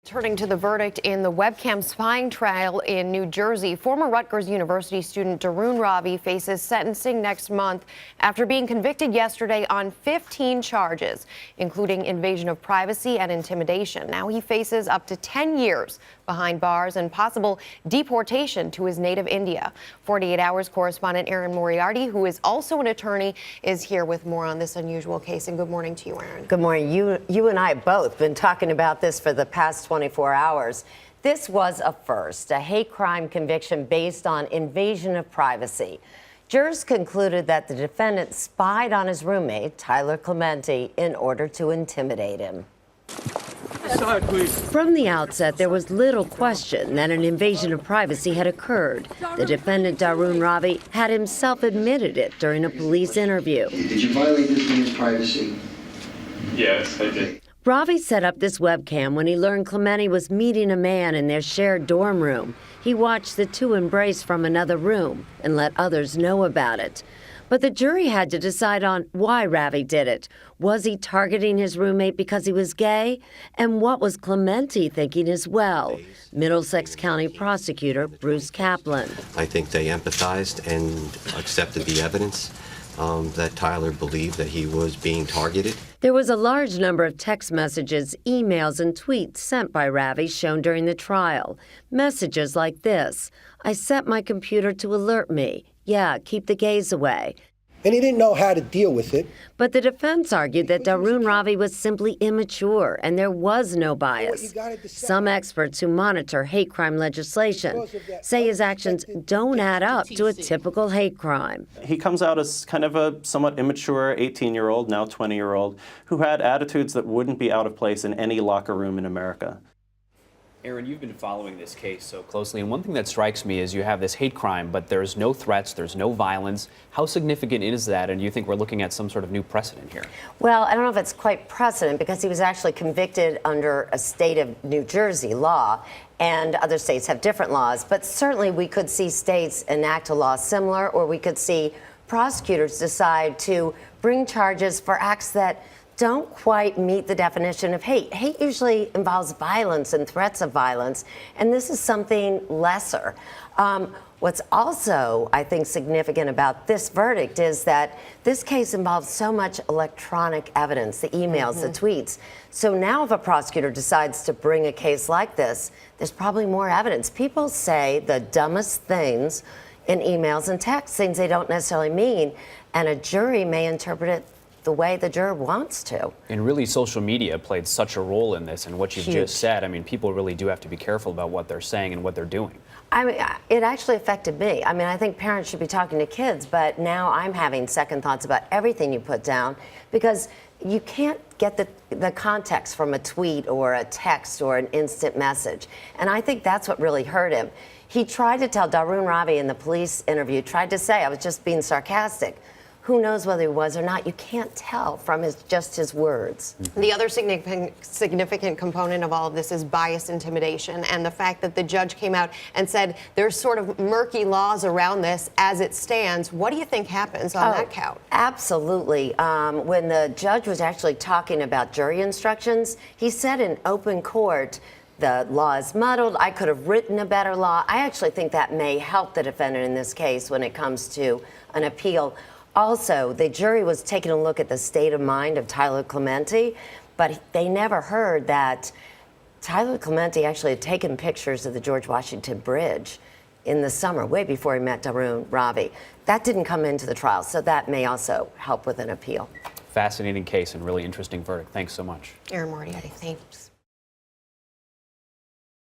Turning to the verdict in the webcam spying trial in New Jersey, former Rutgers University student Dharun Ravi faces sentencing next month after being convicted yesterday on 15 charges, including invasion of privacy and intimidation. Now he faces up to 10 years behind bars and possible deportation to his native India. 48 Hours correspondent Erin Moriarty, who is also an attorney, is here with more on this unusual case. And good morning to you, Erin. Good morning. You and I have both been talking about this for the past 24 hours. This was a first, a hate crime conviction based on invasion of privacy. Jurors concluded that the defendant spied on his roommate, Tyler Clementi, in order to intimidate him. From the outset, there was little question that an invasion of privacy had occurred. The defendant, Dharun Ravi, had himself admitted it during a police interview. Did you violate this man's privacy? Yes, I did. Ravi set up this webcam when he learned Clementi was meeting a man in their shared dorm room. He watched the two embrace from another room and let others know about it. But the jury had to decide on why Ravi did it. Was he targeting his roommate because he was gay? And what was Clementi thinking as well? Middlesex County Prosecutor Bruce Kaplan. I think they empathized and accepted the evidence that Tyler believed that he was being targeted. There was a large number of text messages, emails, and tweets sent by Ravi shown during the trial. Messages like this: "I set my computer to alert me. Yeah, keep the gays away." And he didn't know how to deal with it. But the defense argued that Dharun Ravi was simply immature and there was no bias. Some experts who monitor hate crime legislation say his actions don't add up to a typical hate crime. He comes out as kind of a somewhat immature 18-year-old, now 20-year-old, who had attitudes that wouldn't be out of place in any locker room in America. Erin, you've been following this case so closely, and one thing that strikes me is you have this hate crime, but there's no threats, there's no violence. How significant is that, and do you think we're looking at some sort of new precedent here? Well, I don't know if it's quite precedent because he was actually convicted under a state of New Jersey law, and other states have different laws, but certainly we could see states enact a law similar, or we could see prosecutors decide to bring charges for acts that don't quite meet the definition of hate. Hate usually involves violence and threats of violence, and this is something lesser. What's also, I think, significant about this verdict is that this case involves so much electronic evidence, the emails, the tweets. So now if a prosecutor decides to bring a case like this, there's probably more evidence. People say the dumbest things in emails and texts, things they don't necessarily mean, and a jury may interpret it the way the juror wants to. And really, social media played such a role in this, and what you've just said. I mean, people really do have to be careful about what they're saying and what they're doing. I mean, it actually affected me. I mean, I think parents should be talking to kids, but now I'm having second thoughts about everything you put down because you can't get the context from a tweet or a text or an instant message. And I think that's what really hurt him. He tried to tell Dharun Ravi in the police interview, tried to say, I was just being sarcastic. Who knows whether he was or not? You can't tell from just his words. The other significant component of all of this is bias intimidation, and the fact that the judge came out and said there's sort of murky laws around this as it stands. What do you think happens on that count? Absolutely. When the judge was actually talking about jury instructions, he said in open court, the law is muddled. I could have written a better law. I actually think that may help the defendant in this case when it comes to an appeal. Also, the jury was taking a look at the state of mind of Tyler Clementi, but they never heard that Tyler Clementi actually had taken pictures of the George Washington Bridge in the summer, way before he met Dharun Ravi. That didn't come into the trial, so that may also help with an appeal. Fascinating case and really interesting verdict. Thanks so much. Erin Moriarty, thanks.